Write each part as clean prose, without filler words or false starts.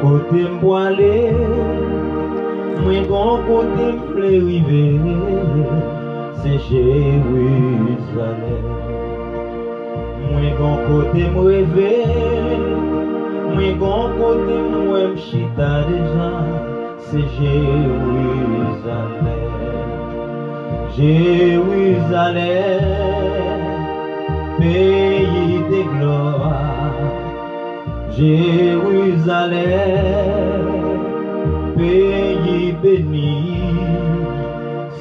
gon côté m'boilé, moi gon côté m'fleurivé, c'est Jérusalem. Moi gon côté m'rêvé, moi gon côté m'chita déjà, c'est Jérusalem. Jérusalem, pays de gloire. Jérusalem, pays béni,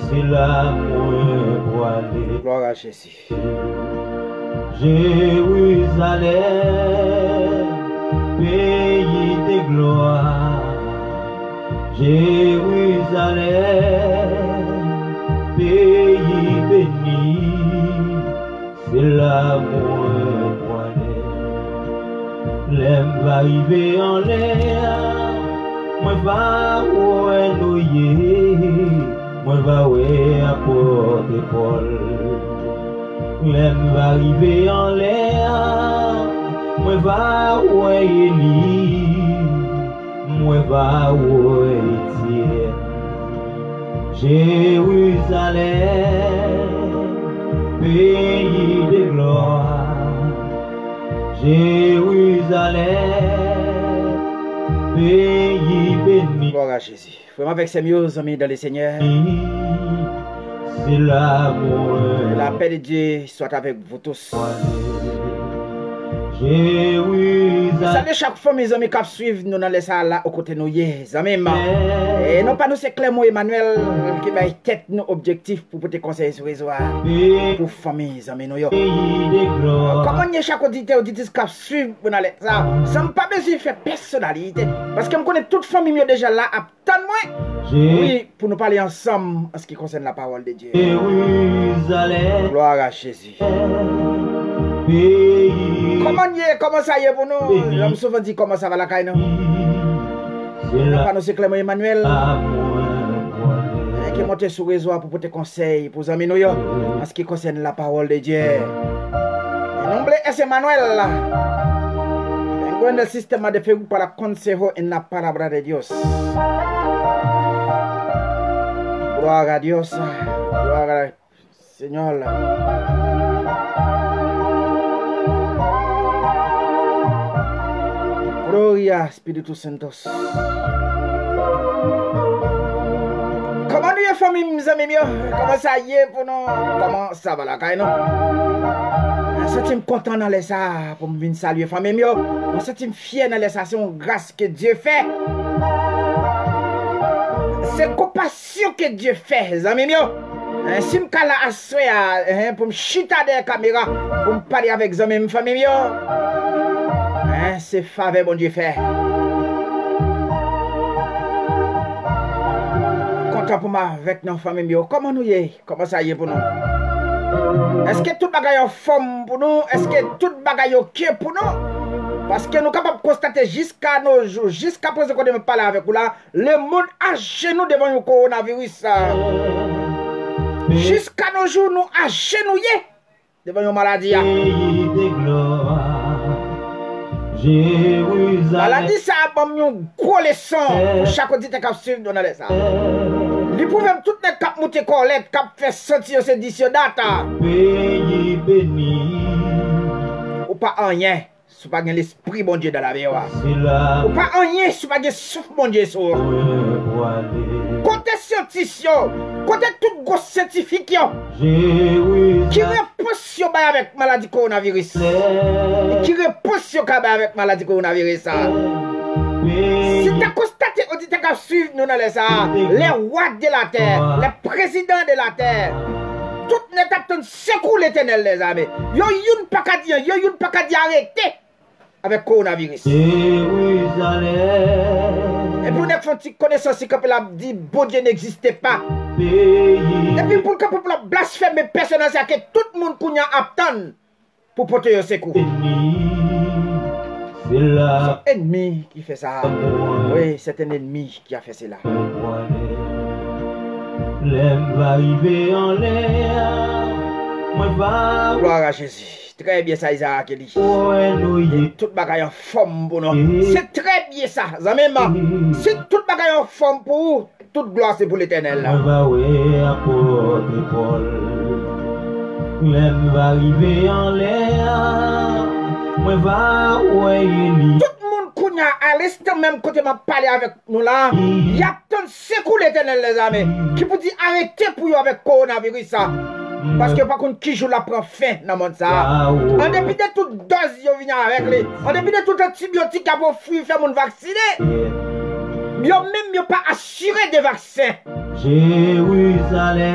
c'est là pour aller. Gloire à Jésus. Jérusalem, pays de gloire. Jérusalem, pays béni, c'est l'amour pour aller. L'aime va arriver en l'air, moi va où noyer, moi va où apporter Paul. L'aime va arriver en l'air, moi va où Élie, moi va où Étienne. Jérusalem, pays de gloire. Jérusalem, pays béni. Gloire à Jésus. Vraiment avec ces mieux amis dans le Seigneur. C'est l'amour. La paix de Dieu soit avec vous tous. Jérusalem. Salut chaque fois mes amis qui suivent nous dans les salles là aux côtés de nous amis. Et non pas nous c'est Clément Emmanuel qui va tête nos objectifs pour porter conseil sur réseau pour famille amis nous yo. Comment y chaque auditeur auditrice qui suivent dans les ça sans pas besoin de faire personnalité parce que me connais toute famille déjà là attends moi. Oui, pour nous parler ensemble en ce qui concerne la parole de Dieu. Jérusalem. Gloire à Jésus. Comment ça y est pour nous? Je me souvent dit comment ça va la caille, non? Nous c'est Clément Emmanuel qui est monté sur le réseau pour porter conseil pour les amis nous en ce qui concerne la parole de Dieu. Nombre es Emmanuel. El sistema de fe para consejo en la palabra de Dios. Gloire a Dios. Gloire al Señor. Gloria Espíritu Santo. Comment nous y famille mes amis? Comment ça y est pour nous? Comment ça va la caille non? Je suis content dans les ça pour me venir saluer famille. Je suis fier dans les actions grâce que Dieu fait. C'est compassion que Dieu fait, les amis. Si je suis là pour me chuter des caméras, pour me parler avec les amis, famille. C'est faveur bon Dieu fait. Content pour moi avec nos familles. Comment nous y est? Comment ça y est pour nous? Est-ce que tout bagaille en forme pour nous? Est-ce que tout bagaille ok pour nous? Parce que nous sommes capables de constater jusqu'à nos jours, jusqu'à présent qu'on me parle avec vous là, le monde a genoux devant le coronavirus. Jusqu'à nos jours, nous agenouillés devant une maladie. Maladie, ça a une gros leçon pour chaque auditeur qui suit dans les ça. Ils peuvent même toutes les cap monter collecte, cap faire sentir ces data. Pays béni. Ou pas rien, si pas l'esprit bon Dieu dans la vie. Ou pas rien, si pas souffle bon Dieu sur. Côté scientifique, côté tout gros scientifique qui repousse avec maladie coronavirus. Qui repousse avec maladie coronavirus. Si tu as constaté, auditeur qui suivent nous dans les rois de la terre, les présidents de la terre, toutes les tapes secouent l'éternel, les amis. Yo yon pas qu'à dire, arrêtez avec coronavirus. Et puis on a fait une connaissance qui a dit bon Dieu n'existait pas. Et puis pour que la blasphémer personne, c'est que tout le monde qui a attend pour porter un secours. C'est un ennemi qui fait ça. Oui, c'est un ennemi qui a fait cela. L'aime va arriver en l'air. Gloire à Jésus. très bien ça, Isaac dit. Oué nou ye. Tout bagaille en forme pour nous. C'est très bien ça, zamem. C'est tout bagaille en forme pour vous. Toute gloire c'est pour l'éternel là. Mwen va oué apôtre Paul. Lem va arriver en l'air. Mwen va oué Élie. Tout le monde kounya à l'instant même côté m'a parlé avec nous là. Y a tant secours l'éternel les amis. Qui pour dire arrêtez pour yo avec coronavirus ça. Parce que par contre qui joue la prend fin dans le monde ça. En dépit de toute dose yo vient avec lui. En dépit de tout antibiotique à pour fuir faire mon vacciner. Yo même yo pas assuré des vaccins. Jérusalem.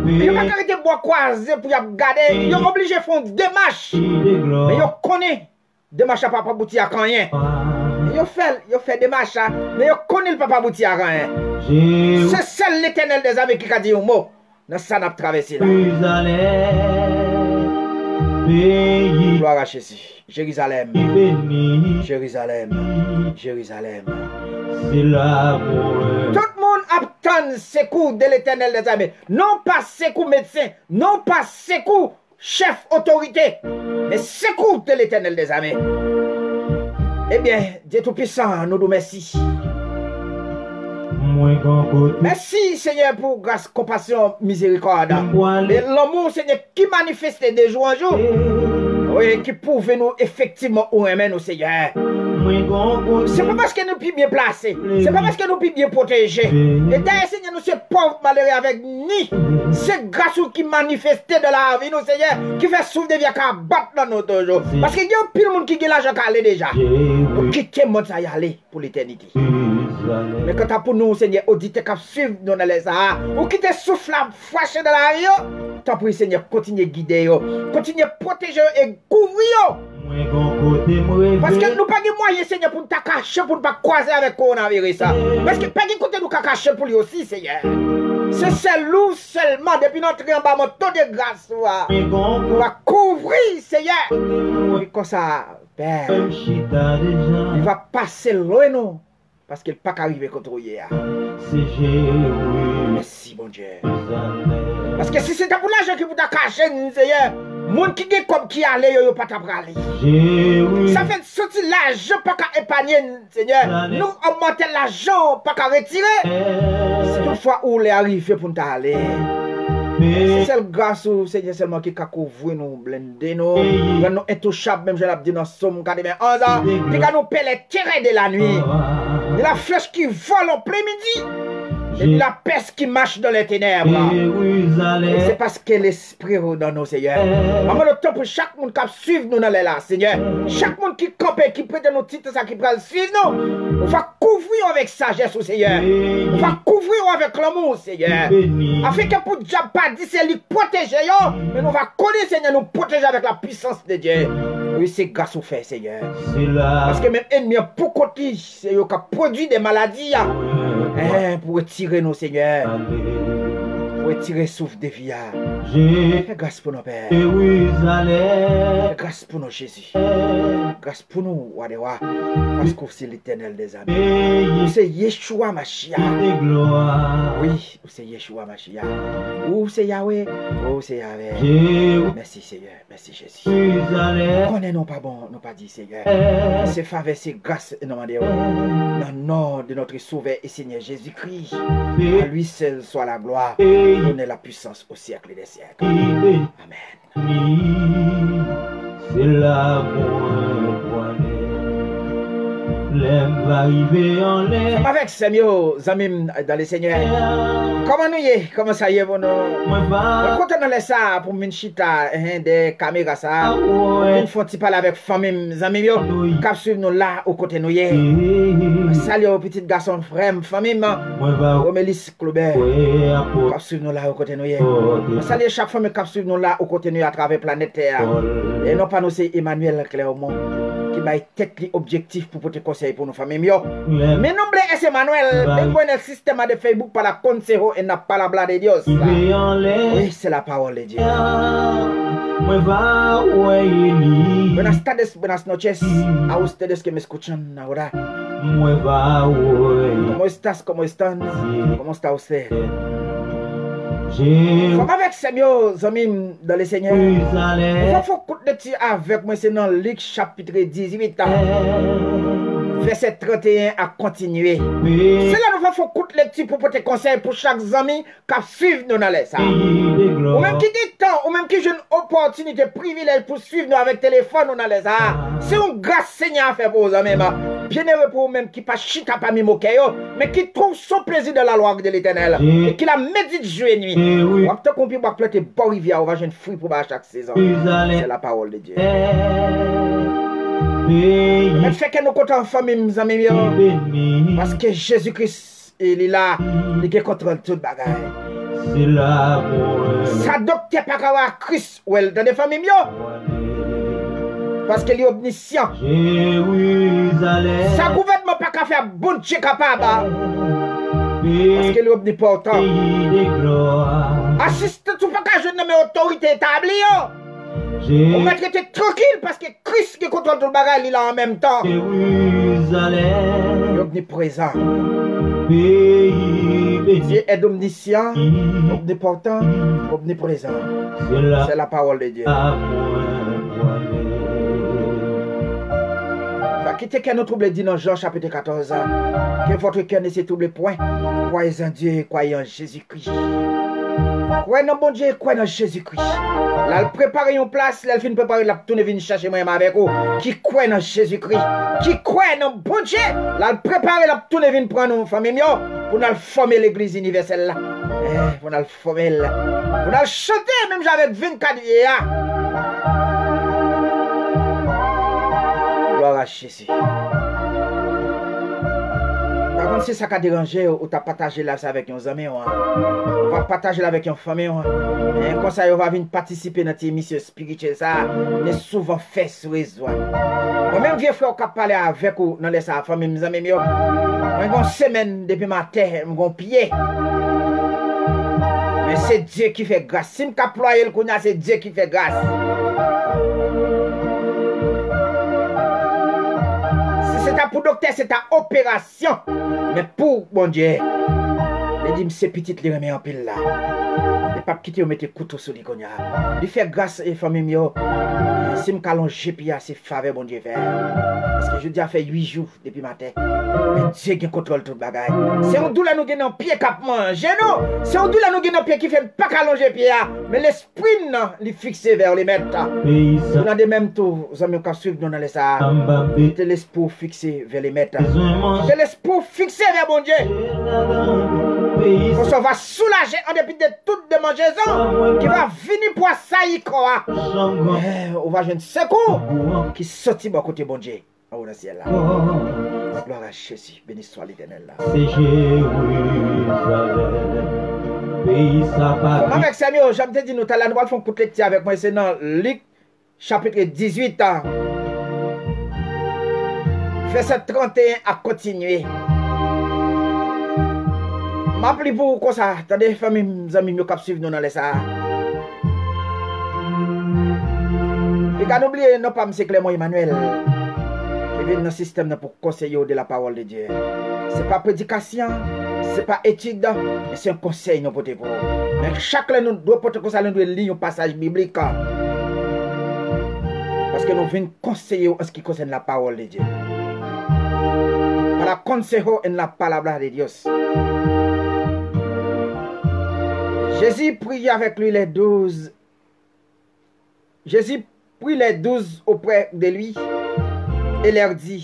Yo pas arrêté bois croisé pour y garder. Yo obligé font démarche. Mais yo connaît démarche à pas aboutir à rien. Yo fait démarche mais yo connaît le pas aboutir à rien. C'est seul l'éternel des armées qui a dit un mot. Dans ça n'a traversé là. Pays Gloire à Jésus. Jérusalem. béni, Jérusalem. Jérusalem. c'est l'amour. Tout le monde attend secours de l'éternel des armées. Non pas secours médecin, non pas secours chef autorité, mais secours de l'éternel des armées. Eh bien, Dieu Tout-Puissant, nous nous merci. Moins qu'un côté, Merci Seigneur pour grâce, compassion, miséricorde. moi Et l'amour Seigneur qui manifeste de jour en jour. Oui, qui prouve nous effectivement où aimons nous Seigneur. moins qu'un côté, C'est pas parce que nous sommes bien placés. C'est pas parce que nous sommes bien protégés. Et d'ailleurs, Seigneur, nous sommes pauvres malheureux avec ni. C'est grâce qui manifeste de la vie, nous, Seigneur, qui fait souffrir des vies qui battent dans nos toujours. Parce qu'il y a pile de monde qui a l'argent qui aller déjà. Pour quitter le monde, ça y aller pour l'éternité. Mais quand t'as pour nous, Seigneur, auditeurs qui suivent nous dans les arts, ou qui te souffle la fâche dans la vie, t'as pour Seigneur, continue à guider, continue à protéger et couvrir. moins qu'un côté, me Parce que réveille. nous pas de moyens, Seigneur, pour nous cacher, pour ne pas croiser avec le coronavirus. Parce que pas de côté nous cacher pour lui aussi, Seigneur. C'est celui seulement, depuis notre embarquement de grâce, Moins qu'un on va couvrir, Seigneur. Et comme ça, Père, côté, chita déjà, il va passer loin, nous. Parce qu'il n'est pas arrivé contre hier. c'est Jérusalem. Merci, mon Dieu. Parce que si c'était pour l'argent qui vous a caché, Seigneur, monde qui est comme qui allait, yo pas t'a pralé. Ça fait sortir l'argent pas qu'à épargner, Seigneur. Nous augmenter l'argent pas qu'à retirer. C'est toutefois où les arrivé pour nous aller. C'est celle grâce au Seigneur seulement qui a couvert nous, blender nous, nous intouchables, même je l'ai dit dans Somme 91 ans, qui a nous payer les terrains de la nuit. Et la flèche qui vole en plein midi. Et la peste qui marche dans les ténèbres. Et c'est parce que l'esprit est dans nous, Seigneur. Maman, le temps pour chaque monde qui suit nous dans les là, Seigneur. Chaque monde qui campe, qui prête nos titres, ça qui prend le suivre nous. On va couvrir avec sagesse, au Seigneur. On va couvrir avec l'amour, Seigneur. Afin que pour Dieu pas dire, c'est lui protéger, mais nous va connaître, Seigneur, nous protéger avec la puissance de Dieu. Oui, c'est grâce au fait, Seigneur. Parce que même ennemi, pour côté, c'est eux qui produit des maladies. Pour retirer nos Seigneur. Pour retirer souffle de vie. Fais grâce pour nos pères. Fais grâce pour nos Jésus. Grâce pour nous, Wadewa. Parce que c'est l'éternel des amis. C'est Yeshua Mashiach. Oui, c'est Yeshua Mashiach. Ou c'est Yahweh. Ou c'est Yahweh. Merci Seigneur. Merci Jésus. Connais nous pas bon, nous pas dit Seigneur. C'est faveur, c'est grâce, nous demandons. Dans le nom de notre Sauveur et Seigneur Jésus-Christ. À lui seul soit la gloire. Donnez la puissance au siècle des siècles. Amen. C'est l'amour poignet. L'aime va arriver en l'air. Avec Samuel, Zamim dans le Seigneur. Comment nous y est? Comment ça y est, bon? Quand on a ça pour Minchita, des caméras, ça, on faut parler avec famille, Zamim, qui suivent nous là, au côté nous y est. Salut aux petits garçons, frères, famille, Romélis Clobert, qui suivent nous là, au côté nous y est. Salut chaque famille qui suivent nous là, au côté nous y à travers la planète Terre. Et non pas nous, c'est Emmanuel Clermont. Qui m'a été objectif pour porter conseil pour nos familles. Mais non, c'est Emmanuel. Le bon système de Facebook par la conseil et n'a pas la blague de Dieu. Oui, c'est la parole de Dieu. Buenas tardes, buenas noches. A ustedes que me escuchan ahora. ¿Cómo estás? ¿Cómo están? ¿Cómo está usted? Comme avec Samuel, amis dans le Seigneur. Il faut que tu avec moi, c'est dans Luc chapitre 18, verset 31 à continuer. C'est là nous faut écouter lecture pour porter conseil pour chaque ami qui suit nous dans les ça. Ou même qui dit temps, ou même qui j'ai une opportunité, privilège pour suivre nous avec téléphone dans les ça. C'est une grâce Seigneur à faire pour vous amis. Bien heureux pour vous-même qui pas chita pas mimoquer, mais qui trouve son plaisir dans la loi de l'Éternel et qui la médite jour et nuit. On peut comprendre pour planter bon rivière, on va jeune fruit pour chaque saison. C'est la parole de Dieu. Mais fait que nous comptons en famille, mes amis, parce que Jésus-Christ, il est là, il contrôle toute bagaille. C'est l'amour. Ça docteur pas qu'à Christ, ou elle dans des familles, parce qu'il est omniscient. Ça gouvernement pas qu'à faire bon Dieu capable. Parce qu'il est omnipotent. Assiste tout pas qu'à jeune mais autorité établie. On va être tranquille parce que Christ qui contrôle tout le bagage, il est en même temps. Il est omniprésent. Dieu est omniscient, omnipotent, omniprésent. C'est la parole de Dieu. Quittez qu'un autre trouble dit dans Jean chapitre 14. Que votre cœur ne se trouble point. Croyez en Dieu et croyez en Jésus-Christ. Croyez en bon Dieu et croyez en Jésus-Christ. Là, elle prépare une place, là, elle finit de préparer la tourne venir chercher moi avec vous. Qui croit en Jésus-Christ. Qui croit en bon Dieu. Là, elle prépare la tourne venir prendre nos familles pour nous former l'église universelle là. Pour nous former là. Pour nous chanter même j'avais 24 vieillards. Gloire à Jésus. Par contre, c'est ça qui a dérangé ou tu as partagé là avec nos amis. On va partager là avec une famille. Comme ça, on va venir participer dans tes émissions spirituelles. Ça, on est souvent fait sur les oies. Moi-même, vieux frère, qui a parlé avec vous dans les familles, mes amis. Moi, une semaine depuis ma terre, mon pied. Mais c'est Dieu qui fait grâce. Si je ploie le coup, c'est Dieu qui fait grâce. C'est ta pour docteur, c'est ta opération. Mais pour bon Dieu, il dit, c'est petit, les remet en pile là. Les papes qui te mettent couteau sur les cognac. Il fait grâce et famille, si je m'allonge, c'est faveur, bon Dieu, faire. Parce que je dis, fait 8 jours depuis matin. Mais Dieu qui contrôle tout le bagage. C'est un douleur nous gagnons pied cap manger, non? C'est un douleur nous gagnons pied qui fait pas qu'allonger pied. Mais l'esprit, non, il fixé vers les maîtres. Dans des mêmes tours, nous avons suivre dans les ça. C'est l'esprit fixé vers les maîtres. C'est l'esprit fixé vers bon Dieu. On va soulager en dépit de toute démangeaison qui va venir pour ça y croire. On va jeune secours qui sortit bon côté bon Dieu. Oh le ciel là. Gloire à Jésus, béni soit l'Éternel là. C'est Jérusalem, pays sa avec Samuel, j'aime dit nous t'as la nouvelle font pour lecture avec moi c'est dans Luc chapitre 18 verset 31 à continuer. M'appelez vous comme ça, attendez famille amis nous cap suivre nous dans les ça. Et quand n'oubliez non pas M. Clément Emmanuel qui vient dans le système pour conseiller de la parole de Dieu. C'est pas prédication, c'est pas étude, mais c'est un conseil nous porter pour. Mais chacun nous doit porter comme ça nous doit lire un passage biblique. Parce que nous venons conseiller en ce qui concerne la parole de Dieu. Para consejo en la palabra de Dios. Jésus prie avec lui les 12. Jésus prit les 12 auprès de lui et leur dit: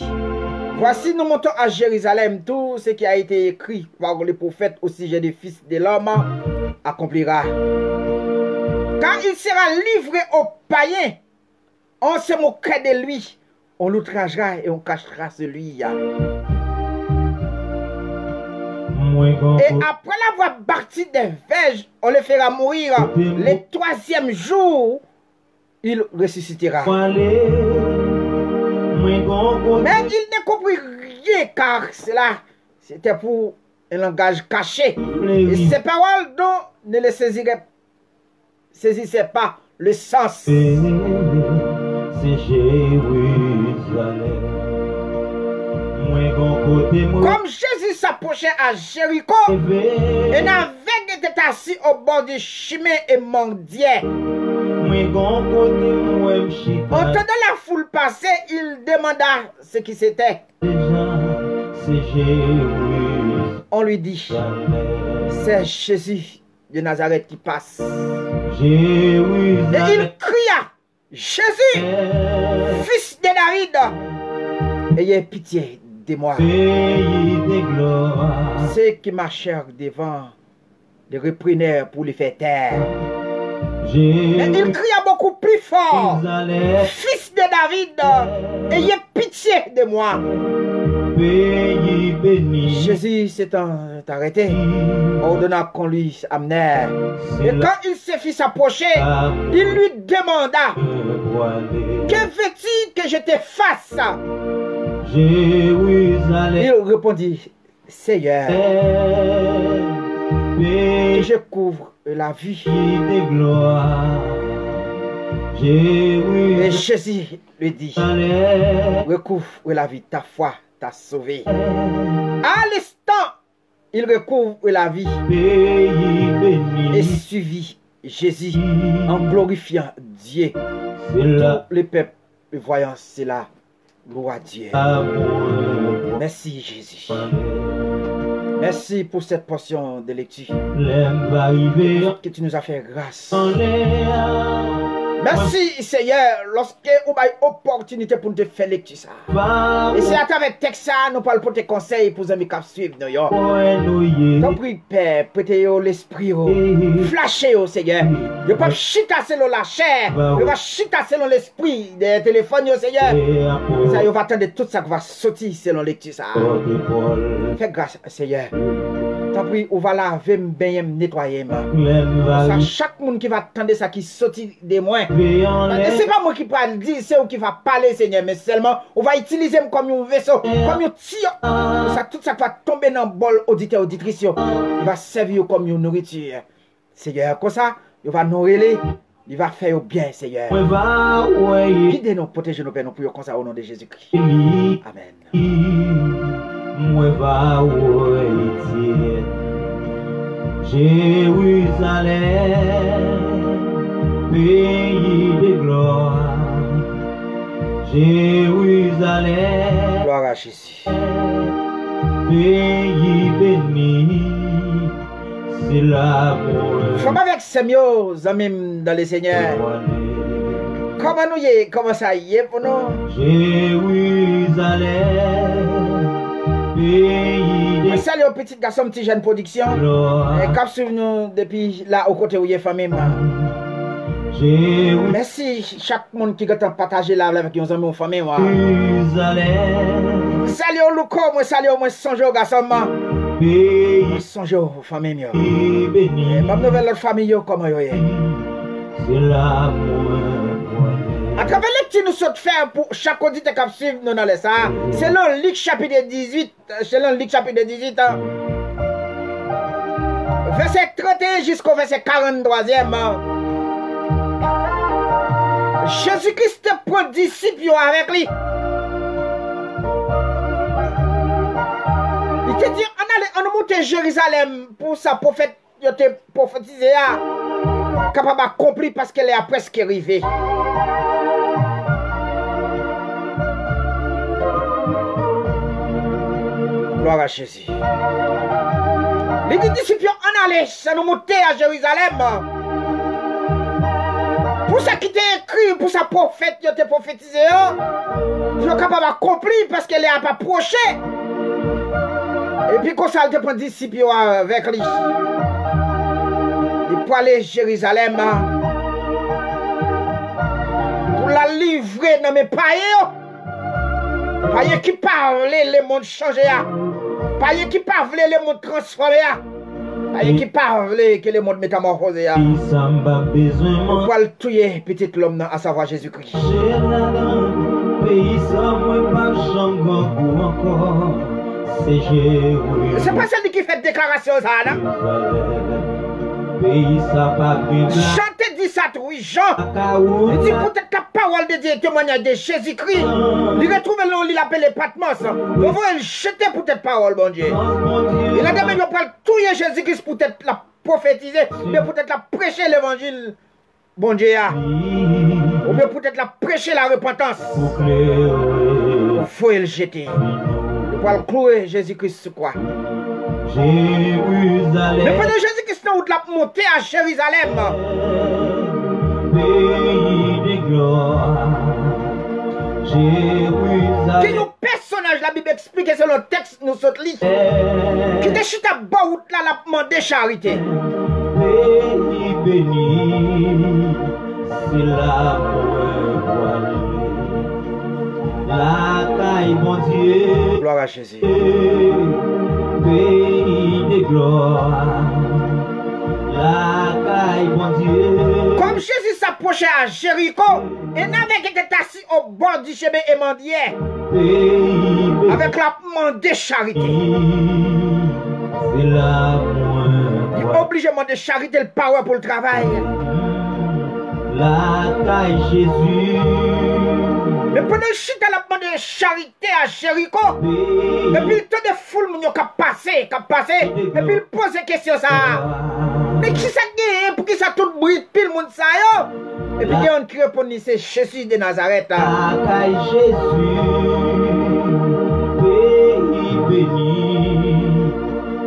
voici nous montons à Jérusalem, tout ce qui a été écrit par les prophètes au sujet du Fils de l'homme accomplira. Quand il sera livré aux païens, on se moquera de lui, on l'outragera et on cachera celui. Et après l'avoir bâti des verges, on le fera mourir. Le 3e jour, il ressuscitera. Mais il ne comprit rien car cela, c'était pour un langage caché. Et ces paroles dont ne le saisissait pas le sens. C'est Jérusalem. Comme Jésus s'approchait à Jéricho, un aveugle était assis au bord du chemin et mendiait. Entendant la foule passer, il demanda ce qui c'était. On lui dit, c'est Jésus de Nazareth qui passe. Et il cria, Jésus, fils de David, ayez pitié de moi. Ceux qui marchèrent devant les reprenaient pour les faire taire. Et il cria beaucoup plus fort, fils de David, ayez pitié de moi. Jésus s'étant arrêté, ordonna qu'on lui amenait. Et quand il se fit s'approcher, il lui demanda, que veux-tu que je te fasse? Il répondit, Seigneur, que je couvre la vie. Et Jésus lui dit, recouvre la vie, ta foi t'a sauvé. À l'instant, il recouvre la vie et suivit Jésus en glorifiant Dieu. Tous les peuples voyant cela, gloire à Dieu. Merci Jésus. Merci pour cette portion de lecture que tu nous as fait grâce. Merci Seigneur, lorsque vous avez opportunité pour nous faire lecture ça. Et c'est à travers texte ça, nous parlons pour tes conseils pour les amis qui suivent nous. T'en prie Père, prêtez l'esprit, flashez au Seigneur. Ne pas chita selon la chair, ne pas chita selon l'esprit des téléphones Seigneur. Ça, va attendre tout ça qui va sortir selon lecture ça. Fais grâce Seigneur. T'en prie, on va laver, baigner, nettoyer. Ça, chaque monde qui va attendre ça qui sortit de moi. C'est pas moi qui parle, c'est vous qui va parler, Seigneur, mais seulement on va utiliser comme un vaisseau, comme un tire. Ça, tout ça va tomber dans le bol auditeur, auditrice. Il va servir comme une nourriture. Seigneur, comme ça, il va nous relayer. Il va faire bien, Seigneur. Guidez-nous, protégez-nous, Père, nous prions comme ça au nom de Jésus-Christ. Amen. Jérusalem, pays de gloire, Jérusalem, gloire à Jésus, pays béni, c'est l'amour. Comme avec Samuel, amis dans le Seigneur. Comment nous y est, comment ça y est pour nous? Jérusalem, pays de salut aux petits garçons, petits jeunes production. Et cap sur nous depuis là au côté où il y a famille. Merci chaque monde qui a partagé là avec nos amis ou famille. Salut au Louko, moi salut au moi songe au garçon. Songe aux famille. Et ma nouvelle famille comment yo est. C'est l'amour. À travers les petits nous sommes faire pour chaque auditeur qui suit nous dans les ça. Selon Luc chapitre 18, selon Luc chapitre 18, verset 31 jusqu'au verset 43e. Jésus-Christ prend disciples avec lui. Il te dit, on monte à Jérusalem pour sa prophète, il te prophétisé, capable d'accomplir parce qu'elle est presque arrivée. Gloire à Jésus. Les disciples en allaient, ça nous monter à Jérusalem. Pour ça qui t'est écrit, pour sa prophète, il te prophétisé, je suis capable d'accomplir parce qu'elle est pas proche. Et puis quand ça, il te prend disciples avec lui. Il peut aller à Jérusalem pour la livrer dans mes païens. Païens qui parlent, les mondes changés. Païens qui parlent, les mondes transformés. Païens qui parlent, que les mondes métamorphosés. On va le tuer, petit l'homme, à savoir Jésus-Christ. C'est pas celle qui fait déclaration, ça, non? Chantez dit ça, oui, Jean. Il dit peut-être que la parole de Dieu est témoignage de Jésus-Christ. Il retrouve l'on, il appelle Patmos. Il va jeter pour cette parole, bon Dieu. Il a demandé de tuer Jésus-Christ pour la prophétiser, ou bien peut-être la prêcher l'évangile, bon Dieu, ou bien peut-être la prêcher la repentance. Il faut le jeter. Il faut le clouer Jésus-Christ sur quoi? Mais pendant Jésus-Christ, nous avons monté à Jérusalem. Pays de gloire, Jérusalem. Qui nous personnage, la Bible explique selon le texte, nous sommes li. Qui déchite à bas route là, la demandé charité. Pays béni, c'est la la caille, mon Dieu. Gloire à Jésus. Pays de gloire, la caille, mon Dieu. Comme Jésus s'approchait à Jéricho, et n'avait qui était assis au bord du chemin et mendiait. Avec la demandé charité. C'est la Il est obligé de demander charité le power pour le travail. La caille Jésus. Mais pendant que je a demandé charité à Jéricho, et puis le temps de foule qui a passé, et puis il pose des questions ça. Mais qui ça gagne? Pour qui ça tout bruit, puis le monde ça yo? Et puis on qui répond, c'est Jésus de Nazareth. La caille Jésus, pays béni.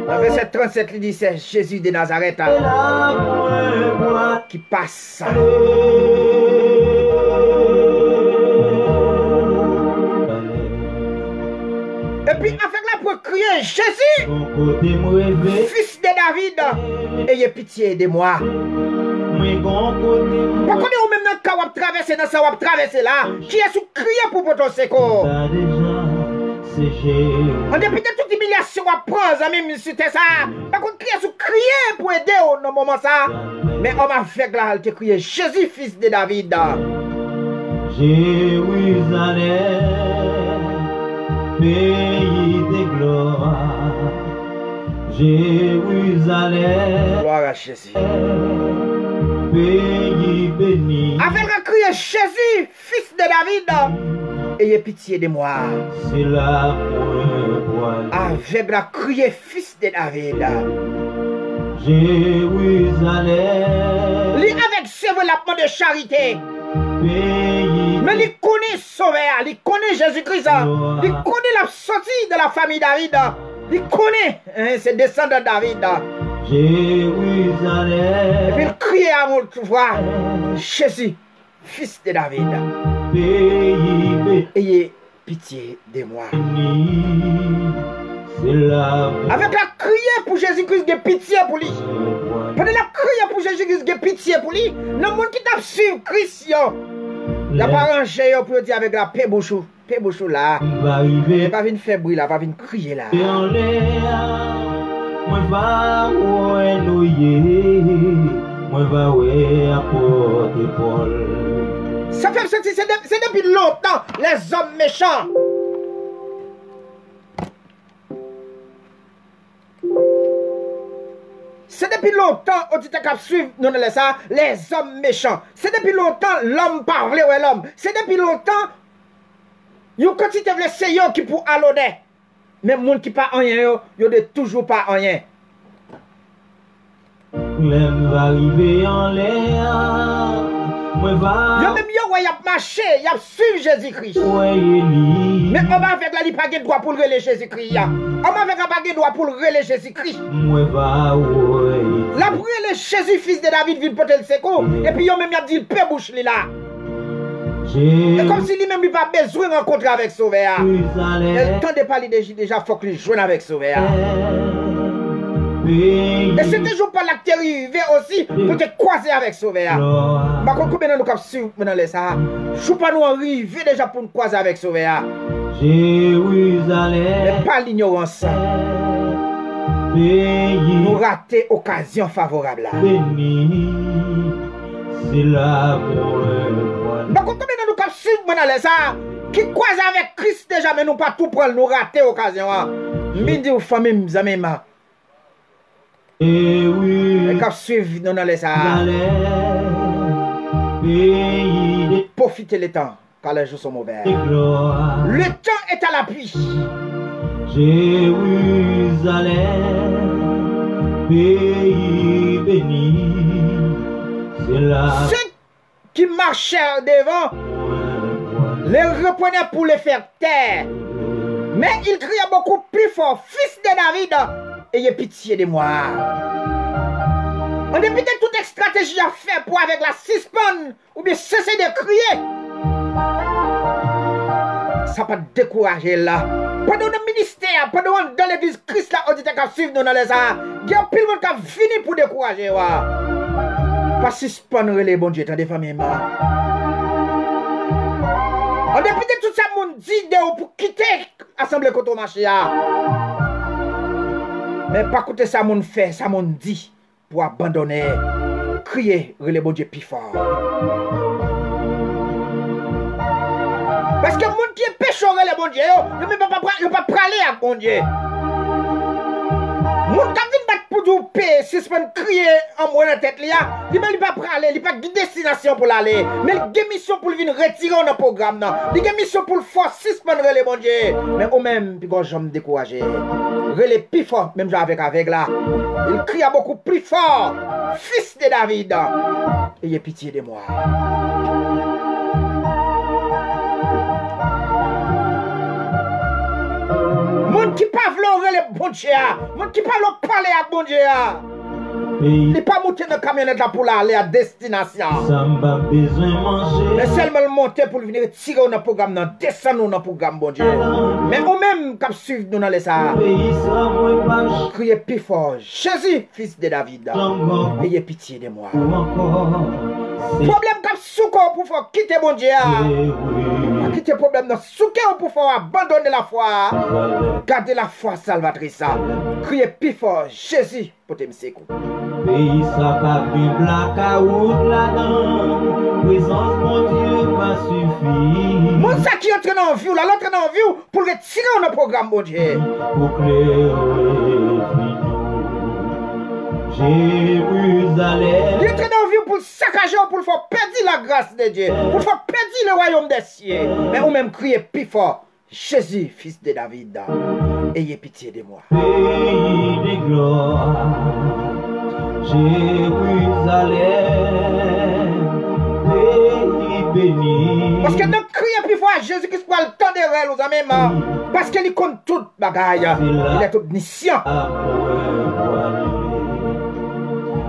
Dans verset 37, il dit c'est Jésus de Nazareth qui passe. Et puis avec la pour crier Jésus, fils de David, ayez pitié de moi. Par contre, ou même dans le cas où vous traversez dans ça, vous traversez là, qui est sous crier pour votre secours. En dépit de toute humiliation à prendre, même si c'était ça, par contre, crier sous crier pour aider au moment ça. Mais on m'a fait là, il te crier Jésus, fils de David. Jérusalem, pays de gloire, Jérusalem, gloire à Jésus. Pays béni. Avec un cri Jésus, fils de David, ayez pitié de moi. C'est la pointe. Avec la crier fils de David. Jérusalem. Lui avec ses volapements de charité. Pays. Mais il connaît Sauveur, il connaît Jésus-Christ, il connaît la sortie de la famille David, il connaît ses descendants de David. Jérusalem. Et puis il crie à mon voix, Jésus, fils de David, ayez pitié de moi. Avec la criée pour Jésus-Christ, de pitié pour lui. Pendant la criée pour Jésus-Christ, de pitié pour lui, le monde qui t'a suivi Christ, il n'a pas rangé pour dire avec la paix bouchou. Paix bouchou là. Il va venir faire bruit là, il va venir crier là. Moi va où est moi va où est apôtre Paul. Ça fait sentir, c'est depuis longtemps les hommes méchants. C'est depuis longtemps, on dit qu'à suivre, nous ne laissons les hommes méchants. C'est depuis longtemps, l'homme parle ou l'homme. C'est depuis longtemps, yo quand tu te veux c'est yo qui pour alloder. Mais moun qui pas rien yo de toujours pas rien. L'aime va arriver en l'air. Moi va. Yo même yo ouais y a marché, y a suivi Jésus-Christ. Mais on va avec la li pas droit pour le relais Jésus-Christ. On va avec pas droit pour le relais Jésus-Christ. Moi va ouais. La brûle Jésus fils de David vient porter le secours et puis yo même y a dit paix bouche li là. C'est comme si lui-même il n'a pas besoin de rencontrer avec Sauveur. Le temps de parler déjà, il faut qu'il joue avec Sauveur. Et c'est toujours pas l'acte arrivé aussi pour te croiser avec Sauveur. Par contre, combien nous avons su dans les ça? Je ne pas nous arriver déjà pour nous croiser avec Sauveur. Mais pas l'ignorance. Nous rater occasion favorable là. C'est la par contre, combien nous avons su dans les ça? Qui croise avec Christ déjà, mais nous pas tout prendre, nous rater occasion. Je dis aux familles, mes amis, et quand suivre dans les ça, profitez le temps, car les jours sont mauvais. Le temps est à l'appui. Jérusalem, pays béni, c'est là. Ceux qui marchaient devant, les reprenaient pour les faire taire. Mais il criait beaucoup plus fort, fils de David, ayez pitié de moi. On dépit de toute stratégie à faire pour avec la suspendre ou bien cesser de crier. Ça pas décourager là. Pendant le ministère, pendant dans l'église Christ là, on dit qu'à suivre nous dans les arts. Il y a pile monde qui a fini pour décourager. Pas suspendre les bons dieux, t'as des familles. On dépit de tout ça, mon dit pour quitter l'assemblée contre le marché. Mais pas écouter ça, mon fait, ça, mon dit pour abandonner, crier, les bons dieux plus fort. Parce que mon qui est pécheur, les bons dieux, il ne peut pas praler avec bon Dieu. Mon qui vient battre pour du paix, si je peux crier en moi la tête, il ne peut pas praler, il n'a pas de destination pour l'aller. Mais il a une mission pour venir retirer dans le programme. Il a une mission pour le forcer, si je peux les bons dieux. Mais au même, puis quand je me décourager, les plus fort, même avec là. Il crie beaucoup plus fort, fils de David, ayez pitié de moi. Moun qui pas vouloir le bon Dieu, moun qui pas vouloir parler avec bon Dieu. Il n'est pas monté dans la camionnette là pour aller à destination. Mais seulement monter pour venir tirer dans le programme, descendre dans le programme, bon Dieu. Mais au même cap suivre nous dans les ça. Criez plus fort, Jésus, fils de David, ayez pitié de moi. Problème cap souko pour faire quitter bon Dieu. Quitter problème dans souko pour faire abandonner la foi. Garder la foi salvatrice. Criez plus fort, Jésus, pour te me secouer. Pays ça pas bien blackout là-dedans. Présence mon Dieu pas suffit. Mon ça qui entre dans vue là, l'entre dans vue pour retirer dans le programme bon Dieu. Pour clairer Jérusalem. Il entre dans vue pour saccager, pour faire perdre la grâce de Dieu, pour faire perdre le royaume des cieux. Mais ou même crier plus fort, Jésus, fils de David, ayez pitié de moi. Pays de gloire. Jérusalem, pays béni. Parce que nous crions plus fort à Jésus-Christ pour le temps de réel aux amis. Parce qu'il compte toute bagaille. Il est omniscient.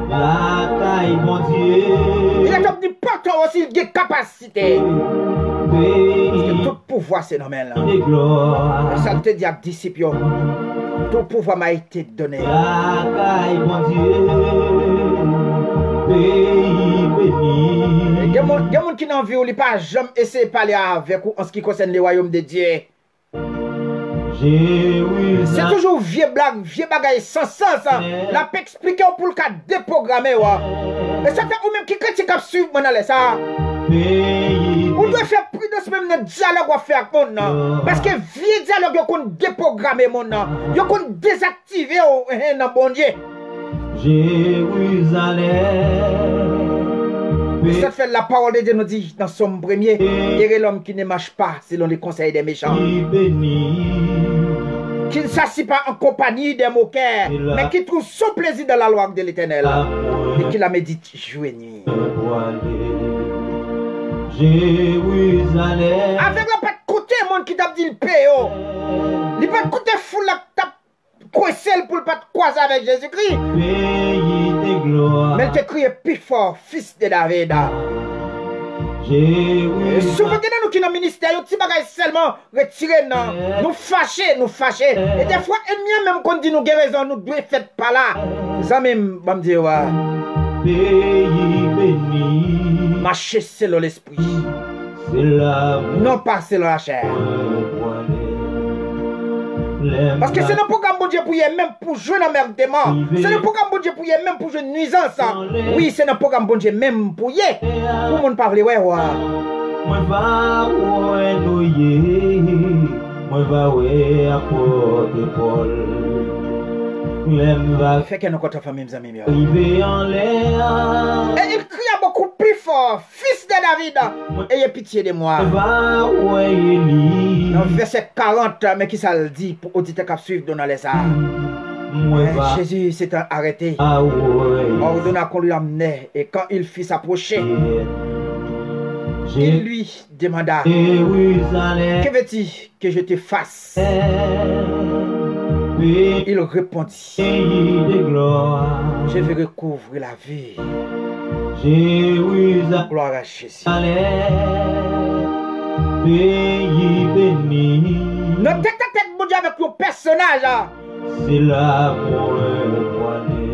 La taille, mon Dieu. Il est omnipotent aussi, il a capacité. Parce que tout pouvoir c'est normal. Ça te dit à disciple. Tout pouvoir m'a été donné. La taille, mon Dieu. Pays béni. Il y a des gens qui n'ont vu, ils n'ont pas jamais essayé de parler avec vous en ce qui concerne le royaume de Dieu. C'est toujours vieux blague, vieux bagaille sans sens. La peut expliquer pour le cas déprogrammer. Et ça fait ou même qui critique à suivre mon allez ça. On doit faire prudence même dans le dialogue à faire avec mon. Parce que vieux dialogue qu'on déprogrammer mon. Yo qu'on désactiver dans bon Dieu. Jérusalem. Ça fait la parole de Dieu nous dit dans Somme 1er, guérir l'homme qui ne marche pas selon les conseils des méchants. Qui ne s'assit pas en compagnie des moqueurs, mais qui trouve son plaisir dans la loi de l'Éternel. Et qui la médite jour et nuit. Jérusalem. Avec la pas de côté, monde qui t'a dit le paye. Il pas de côté fou la tape coincé pour pas te croiser avec Jésus-Christ. Mais il te crie plus fort, fils de David. Souvent, nous qui dans le ministère, nous avons seulement retiré, nous fâchés. Et des fois, ennemis même qu'on dit nous guérison, nous devons faire par là. Ça même, je me dis, Pays béni. marcher selon l'esprit. C'est là. Non pas selon la chair. Parce que c'est le programme bon Dieu pour y même pour jouer dans merdement. C'est le programme bon Dieu pour y même pour jouer nuisance. Oui, c'est le programme bon Dieu même pour y. Pour mon parler ouais. Moi va noyer. Moi va ouais apporter Paul. Fait que nous comptons famille mes amis. Arrivé en l'air. Et il crie beaucoup plus fort, fils de David, ayez pitié de moi. Va ouais Élie. Dans verset 40, mais qui ça le dit pour auditer cap suivre dans les arts. Jésus s'est arrêté, ordonna qu'on lui emmenait, et quand il fit s'approcher, il lui demanda, que veux-tu que je te fasse? Il répondit, je veux recouvrir la vie. Gloire à Jésus. Pays béni. Notre tête, mon Dieu, avec nos personnages. C'est l'amour voilé.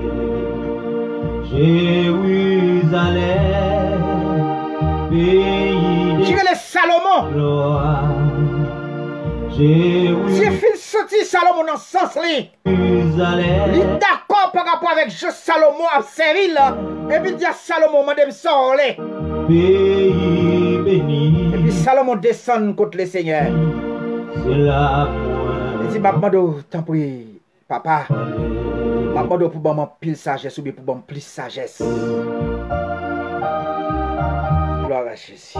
Jérusalem, pays de le Salomon. gloire. Si il sorti Salomon dans ce sens-là, Jérusalem, il est d'accord par rapport avec Salomon à Séville. Et puis il dit à Salomon, madame, sort-les. pays béni. Et puis Salomon descend contre le Seigneur. C'est l'amour. Il dit, Mabado, t'en prie, papa. Mabado pour bon pile sagesse ou bien pour bon plus sagesse. Gloire à Jésus.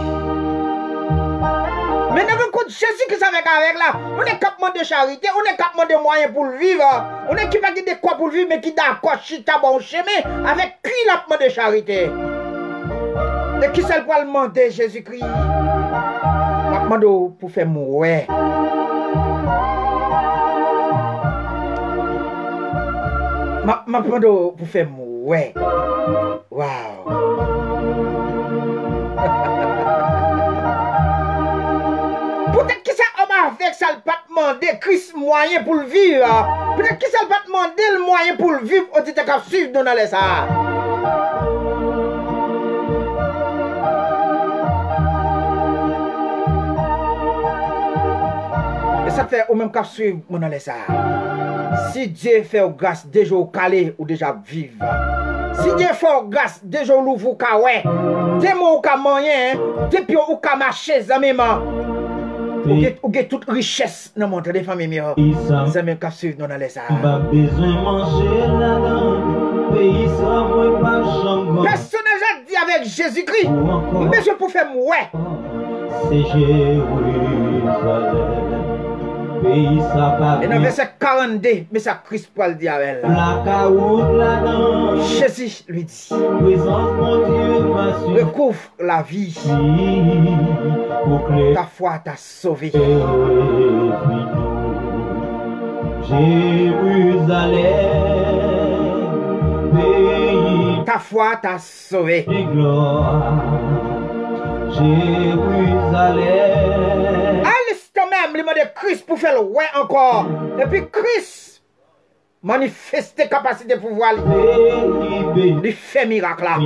Mais nous compte Jésus qui s'avait avec là. On est capable de charité, on est capable de moyens pour le vivre. On est qui va de quoi pour le vivre, mais qui d'accord, chita bon chemin, avec qui la de charité. Et qui seul pour demander Jésus-Christ? Mabado pour faire mourir. Mabado pour faire mourir. Wow. Peut-être que ça avec ça pas demander Christ moyen pour le vivre. Peut-être que ça pas demander le moyen pour le vivre. On dit qu'à suivre dans les ça. Et ça fait au même qu'à suivre dans les ça. Si Dieu fait grâce déjà au calé ou déjà vivre. Si Dieu fait grâce déjà au l'ouvre au kawé. Des mots au ka moyen, depuis au ka marcher zamema. Ou get toute richesse dans mon des familles. Ça même qu'à suivre dans les ça. Pas besoin manger là-dedans. Pays sans moi pas changon. Personne n'a dit avec Jésus-Christ. Mais je peux faire mouais. C'est Jérusalem. Pays ça pas. Et dans verset 42, mais ça Christ Paul dit avec elle. La caoute là-dedans. Jésus lui dit. Présence mon Dieu m'a su. Recouvre la vie. Ta foi t'a sauvé. Jérusalem, pays Ta foi t'a sauvé. de gloire. Jérusalem, À l'instant même, il m'a dit Christ pour faire le ouais encore. Et puis Christ manifeste capacité de pouvoir pays béni. lui faire miracle là.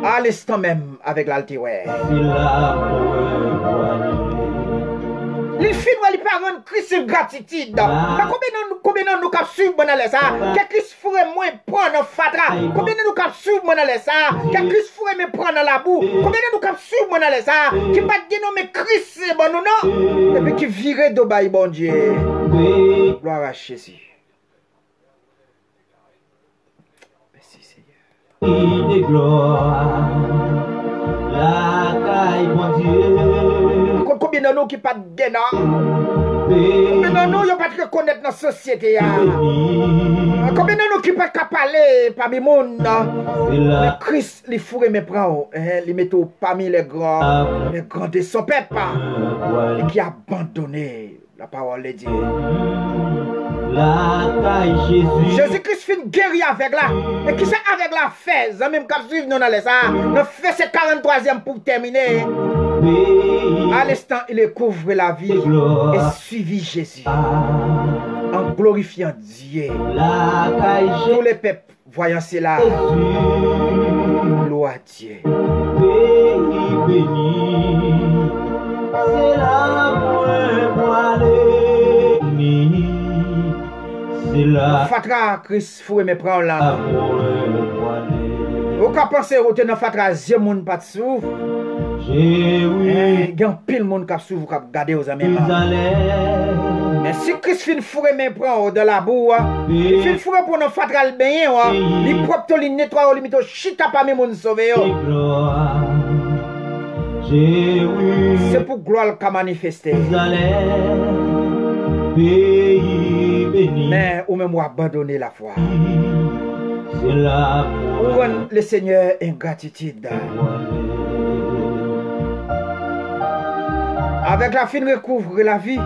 À l'instant même avec l'altiware. C'est l'amour voilé. Les filles ne pas Christ une gratitude. Combien de nous cap suivre dans les ça? Que Christ ferait moins prendre fatra. Combien de nous cap suivre dans les ça? Que Christ ferait me prendre la boue. Combien de nous cap suivre dans les ça? Qui pas dénommer Christ c'est bon ou non? Et puis qui virait de bail bon Dieu. Gloire à Jésus. Merci Seigneur. De gloire, la caille mon Dieu. Combien de nous qui pas de gain? Combien de nous qui pas de reconnaître dans la société? Combien de nous qui pas de parler parmi le monde? Mais Christ, il faut me prendre, il met parmi les grands de son peuple et qui a abandonné la parole de Dieu. La caille Jésus. Jésus-Christ fait une guérir avec là. Et qui c'est avec la fait? Ça même qu'à suivre nous dans les ça. Nous fait ce 43e pour terminer. À l'instant, il couvre la vie et suivi Jésus en glorifiant Dieu. La caille Tous les peuples voyant cela, gloire à Dieu. Pays béni, c'est l'amour voilé. C'est Fatra Christ faut me prendre là. l'amour voilé. Ou ka penser ou te nan fatra zye moun pat sou. Gen pile moun kap sou kap gade ou zame ma. Mais si Christ fin fourre men prend ou de la boue, il fin fourre pour nan fatra l benyen ou, li propre li nettoie ou li mito chita pa men moun sauve yo. C'est pour gloire qu'a manifesté. Pays béni. Mais ou même abandonner la foi. C'est là Ou rendre le Seigneur ingratitude. Avec la fin recouvre la vie.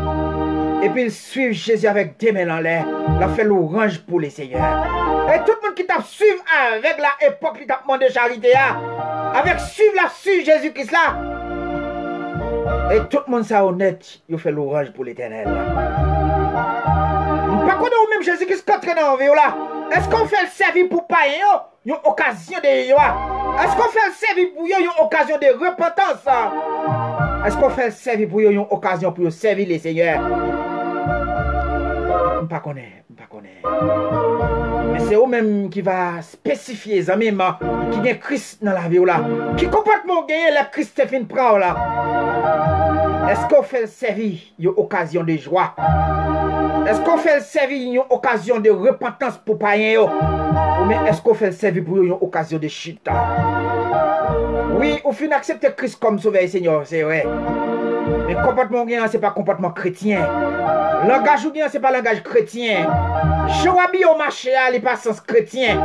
Et puis il suit Jésus avec des mains en l'air. La fait l'orange pour les seigneurs. Et tout le monde qui t'a suivi avec la époque qui t'a demandé charité. Avec suivre la suivre Jésus-Christ là. Et tout le monde ça honnête. Il fait l'orange pour l'éternel. Par contre, ou même Jésus-Christ contre dans la vie là. Est-ce qu'on fait le service pour païen? Une occasion de yo. Est-ce qu'on fait le service pour yo? Une occasion de repentance? Est-ce qu'on fait le service pour yo? Une occasion pour servir les seigneurs? Je ne connais pas. Mais c'est eux-mêmes qui va spécifier, les amis, qui est Christ dans la vie là. Qui comportement gagné la Christ Stéphane prend là? Est-ce qu'on fait le service? Une occasion de joie? Est-ce qu'on fait le service une occasion de repentance pour païen? Ou bien est-ce qu'on fait le service pour une occasion de chute? Oui, au final, accepter Christ comme sauveur Seigneur, c'est vrai. Mais comportement gagnant, c'est pas comportement chrétien. Langage ou bien, c'est pas langage chrétien. Joabi au marché, il n'est pas sens chrétien.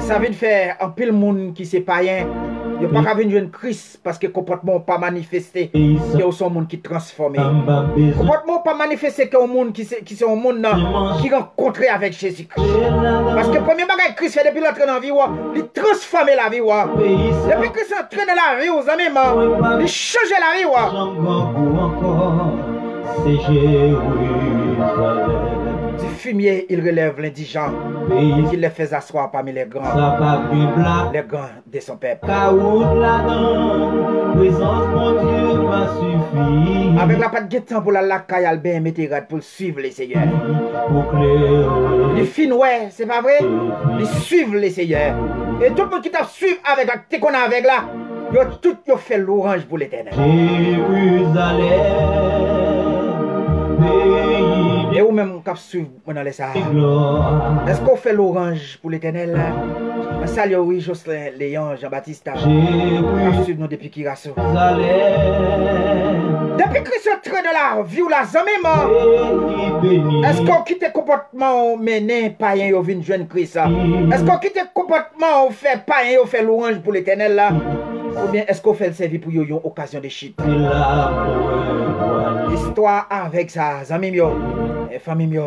Ça veut faire un pile monde qui c'est païen. Il n'y a pas qu'à venir jouer Christ parce que le comportement n'est pas manifesté. C'est aussi un monde qui transforme. Le comportement n'est pas manifesté que un monde qui est un monde qui rencontre avec Jésus-Christ. Parce que le premier bagage Christ fait depuis l'entrée dans la vie, il transforme la vie. Depuis que Christ est entré dans la vie, vous amis, il change la vie. C'est Jérusalem. Du fumier, il relève l'indigent. Il les fait asseoir parmi les grands de son peuple. Avec la patte guettant pour la lacaille, Albin Métégrade pour suivre les seigneurs. Les filles, ouais, c'est pas vrai? Ils suivent les seigneurs. Et tout le monde qui t'a suivi avec la t'es qu'on a avec là, tout fait l'orange pour l'éternel. Et ou même quand suivre dans les Sahara. Est-ce qu'on fait l'orange pour l'éternel? Salut, oui, Jocelyn, Léon, Jean-Baptiste. On suivre nous depuis Kirasso. Depuis que ce train de la vie ou la zamé, est-ce qu'on quitte le comportement mené païen au vin jeune Christ? Est-ce qu'on quitte le comportement au fait païen au fait l'orange pour l'éternel là? Ou bien est-ce qu'on fait le service pour une occasion de chute? Histoire avec ça, amis mio, et famille mio.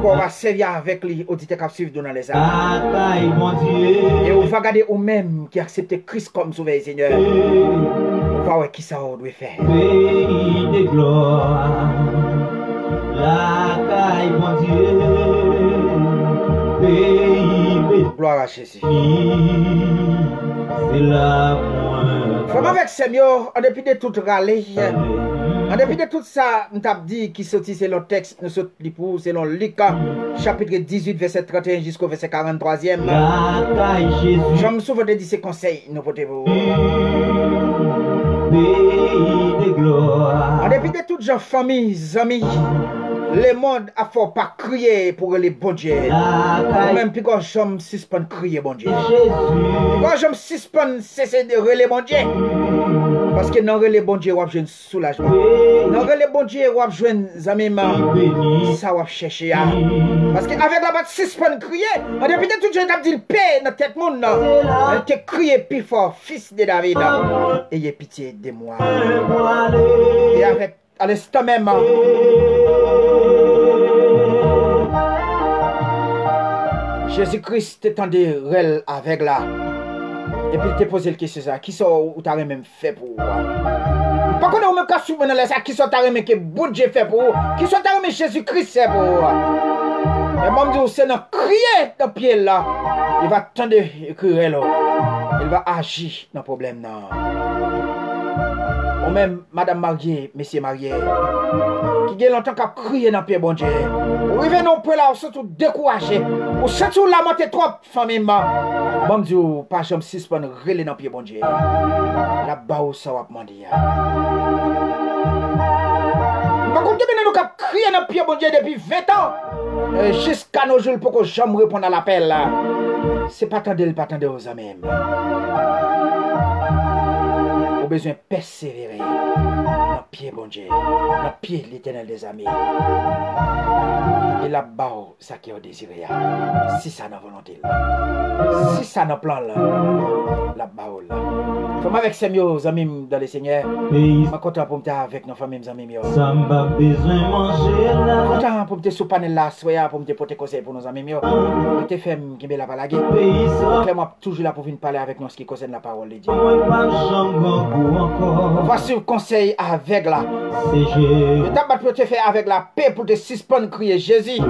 On va servir avec les auditeurs qui suivent dans les arts. Et on va regarder eux-mêmes qui acceptent Christ comme sauveur et Seigneur. On va voir qui ça doit faire. Pays de gloire, la caille mon Dieu, pays de gloire à Jésus. C'est la Femme avec Seigneur, en dépit de tout râler, en dépit de tout ça, nous t'avons dit qui sortit selon le texte, nous sortis pour selon Luc, chapitre 18, verset 31 jusqu'au verset 43e. Je me souviens de dire ces conseils, nous portez-vous. En dépit de toutes gens, familles, amis, le monde a faut pas crier pour les bons dieux. Même puis quand je me suspends crier bon Dieu. Quand je me suspends cesser de relayer bon Dieu. Parce que dans le bon Dieu, on a besoin de soulagement. Dans le bon Dieu, on a besoin de ça, on va chercher. Parce qu'avec la batte suspend crier, en dépit de tout, je t'ai dit paix dans tête monde. Elle te crié plus fort, fils de David. Ayez pitié de moi. Et avec à l'instant même. Jésus-Christ t'étendait réel avec là. Et puis il te posé la question ça. Qui sont ou t'as même fait pour moi? Par contre, on me casse souvent dans les sacs. Qui sont t'as même que bon Dieu fait pour vous? Qui sont t'as même Jésus-Christ fait pour vous? Et moi, je me dis, c'est dans crier dans le pied là. Il va attendre crier là. Il va agir dans le problème là. Ou même madame mariée, monsieur marié, qui a longtemps qu'à crier dans le pied bon Dieu. Ou il vient non pour là, ou surtout découragé. Ou surtout lamenter trop, famille. Bon Dieu, pas jamais suspendre relais dans le pied bon Dieu. La bas ça va demander. Par contre, nous avons crié dans le pied bon Dieu depuis 20 ans. Jusqu'à nos jours pour que jamais répondre à l'appel. C'est pas tendre aux amis. besoin de persévérer dans le pied, bon Dieu, dans le pied de l'Éternel des amis. Et là-bas, ça qui est désiré, si ça n'a volonté, si ça n'a plan, là-bas, là. Comme avec ces amis dans le Seigneur, je suis content pour me avec nos familles, amis. Ça m'a besoin de manger là. Content pour me sous panel là, soya pour me porter conseil pour nos amis. Je te fais qui me la balagé. Clairement, toujours là pour venir parler avec nous ce qui concerne la parole de Dieu. Voici le conseil avec là. Je t'ai pour te faire avec la paix pour te suspendre crier Jésus.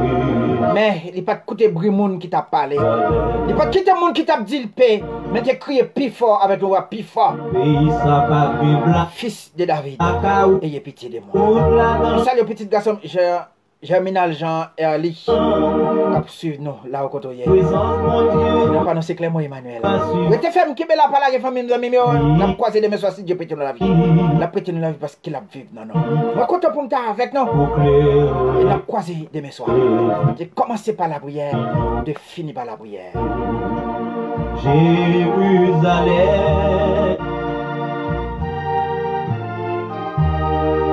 Mais il n'y a pas de côté brimoun qui t'a parlé. Il n'y a pas de quitter monde qui t'a dit le paix. Mais tu crié plus fort avec le voix plus fort. Fils de David, ayez pitié de moi. Salut petit garçon, Germinal Jean Erli. Cap suivre nous là au côté. Nous pas nous c'est clairement Emmanuel. Vous êtes ferme qui la parole avec famille amis n'a croisé de mes soins si Dieu peut nous la vie. La prêter nous la vie parce qu'il a vivre non. Moi content pour me avec nous. Il a croisé de mes soins. De commencer par la prière, de finir par la prière. Jérusalem.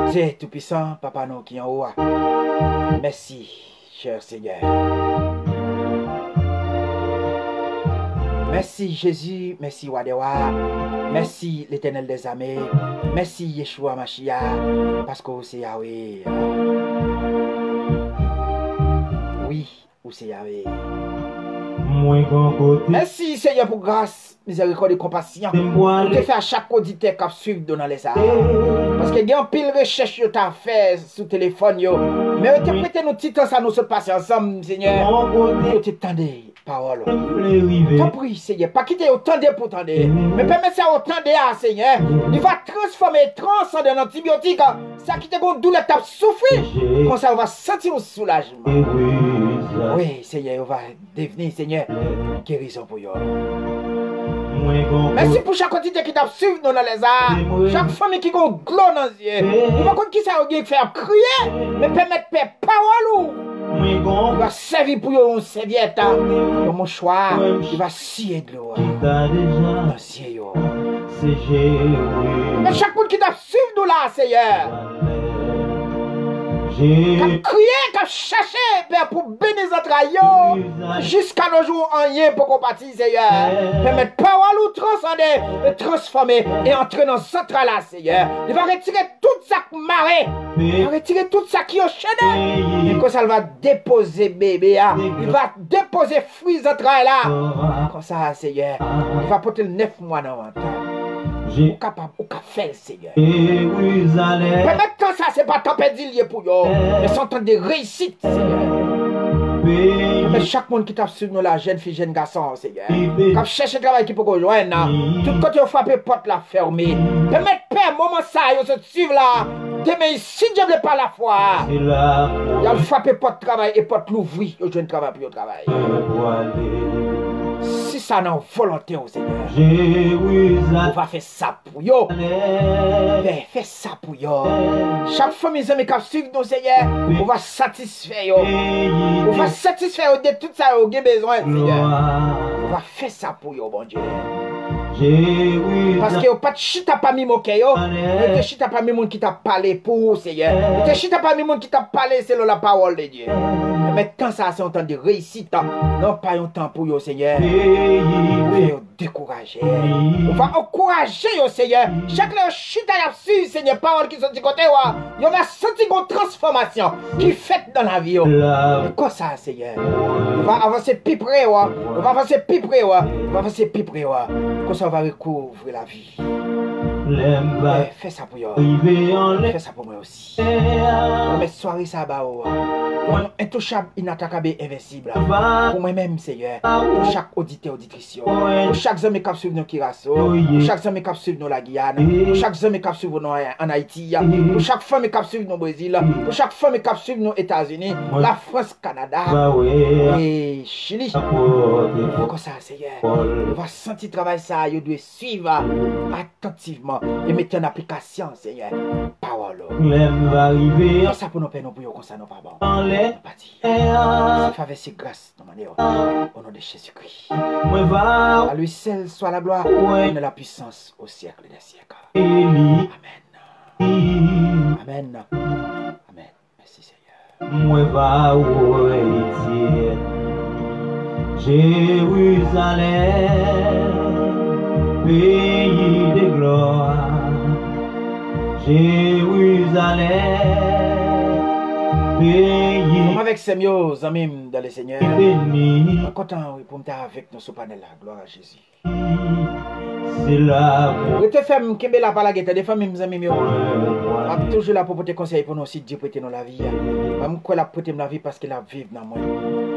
Dieu Tout-Puissant, Papa nous qui en haut. Merci, cher Seigneur. Merci Jésus, merci Wadewa, merci l'Éternel des armées, merci Yeshua Mashiach, parce que c'est Yahweh. Oui, ou c'est Yahweh. Merci Seigneur pour grâce, miséricorde et compassion. Pour te faire à chaque auditeur qui suit dans les arts. Parce que il y a un pile recherche que tu as fait sur le téléphone. Mais tu prêté nos titres, ça nous se passe ensemble, Seigneur. Pour te tendre parole. T'en prie, Seigneur. Pas quitter autant de pour tendre. Mais permets ça autant de Seigneur. Il va transformer, transcender l'antibiotique. Ça qui te gonne douleur, t'as souffert. Comme ça, on va sentir un soulagement. Oui, Seigneur, on va devenir, Seigneur, guérison pour vous. Merci pour chaque quantité qui t'a suivi dans les arts. Chaque famille qui a un glow dans les yeux. Vous ne pouvez qui ça faire crier, mais permettre de faire parole. Il va servir pour une serviette, un mouchoir. Il va scier de l'eau. Mais chaque monde qui t'a suivi dans là, Seigneur. Qu'a crié, qu'a cherché pour bénir les entrailles jusqu'à nos jours en rien pour qu'on partisse, Seigneur. Permettre parole ou transcender, transformer et entrer dans ce central-là, Seigneur. Il va retirer tout ça qui marée. Il va retirer tout ça qui est enchaîné. Et comme ça, il va déposer bébé. Il va déposer fruits entrailles-là. Comme ça, Seigneur. Il va porter 9 mois dans le temps. Ou capable, ou capable faire, Seigneur. Permettre que ça, c'est pas tant pédilier pour eux. Mais c'est en temps de réussite, Seigneur. Mais chaque monde qui t'a suivi nous, la jeune fille, jeune garçon, Seigneur. Quand cherche un travail qui peut rejoindre, tout côté on frappe porte la fermée. Permettre père, moment ça, ils se suivent là. Demain, si Dieu ne pas la foi, il a frappé porte travail et porte l'ouvrir. Ils ont un travail pour le travail. Si ça n'a volonté au Seigneur, on va faire ça pour yo. Fais ça pour yo. Chaque fois mes amis qui suivent nos Seigneur, on va satisfaire yo. On va satisfaire de tout ça au besoin, Seigneur. On va faire ça pour yo, bon Dieu. Parce que pas de chita pas mis moqué yo. Ne chita pas mis monde qui t'a parlé pour Seigneur. Ne chita pas mis monde qui t'a parlé selon la parole de Dieu. Mais quand ça c'est un temps de réussite, non pas un temps pour yo Seigneur. On va décourager. On va encourager yo Seigneur. Chaque chita y a su Seigneur parole qui sont du côté wa. On va sentir une transformation qui fait dans la vie. Comme ça Seigneur. On va avancer plus près wa. On va avancer plus près wa. On va avancer plus près wa. Comme ça on va recouvrir la vie. Fais ça pour vous. Fais ça pour moi aussi. Mais soirée ça va. Intouchable, inattaquable, invincible. Pour moi-même, Seigneur. Pour chaque auditeur, auditrice. Pour chaque homme qui suit nos Kirasso. Pour chaque homme qui suit nos la Guyane. Pour chaque homme qui suit nous en Haïti. Pour chaque femme qui suit nous au Brésil. Pour chaque femme qui suit nous aux États-Unis. La France, Canada. Et Chili. Comme ça, Seigneur. On va sentir travail ça. Il doit suivre attentivement. non, et mettez en application, Seigneur, parole. L'aime va arriver C'est ça pour nous payer, nous comme ça, nous pas bon. en l'air. C'est faveur, c'est grâce, non, manière. Au nom de Jésus-Christ. Moi va À lui seul soit la gloire Ouais. et la puissance au siècle des siècles. Élie. Amen. Amen. Amen. Merci Seigneur. Moi va où Étienne. Jérusalem, pays de gloire. Jérusalem, pays Comme avec Semio, Zamim, dans le Seigneur. béni. Content oui, pour me faire avec nous sous panel là. Gloire à Jésus. C'est là Je te fais me la parole des familles, mes amis. pour Je suis toujours là pour te conseiller pour nous si Dieu prête dans la vie. Je suis là pour la vie parce qu'il a vécu dans moi.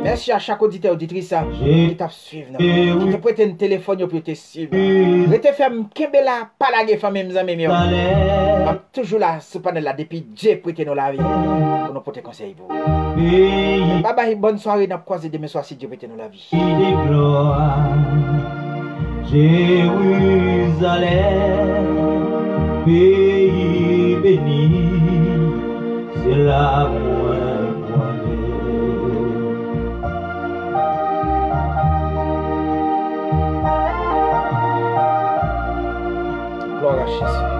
Merci à chaque auditeur, auditrice qui t'a suivi. Qui te prête un téléphone pour te suivre. Je te fais me la parole des familles, mes amis. Je suis toujours là sous panel là depuis Dieu prête dans la vie pour nous te conseiller. pays Bye bye, bonne soirée. Nous croisons demain soir si Dieu prête dans la vie. de gloire. Jérusalem, pays béni, c'est là moi Gloire à Jésus.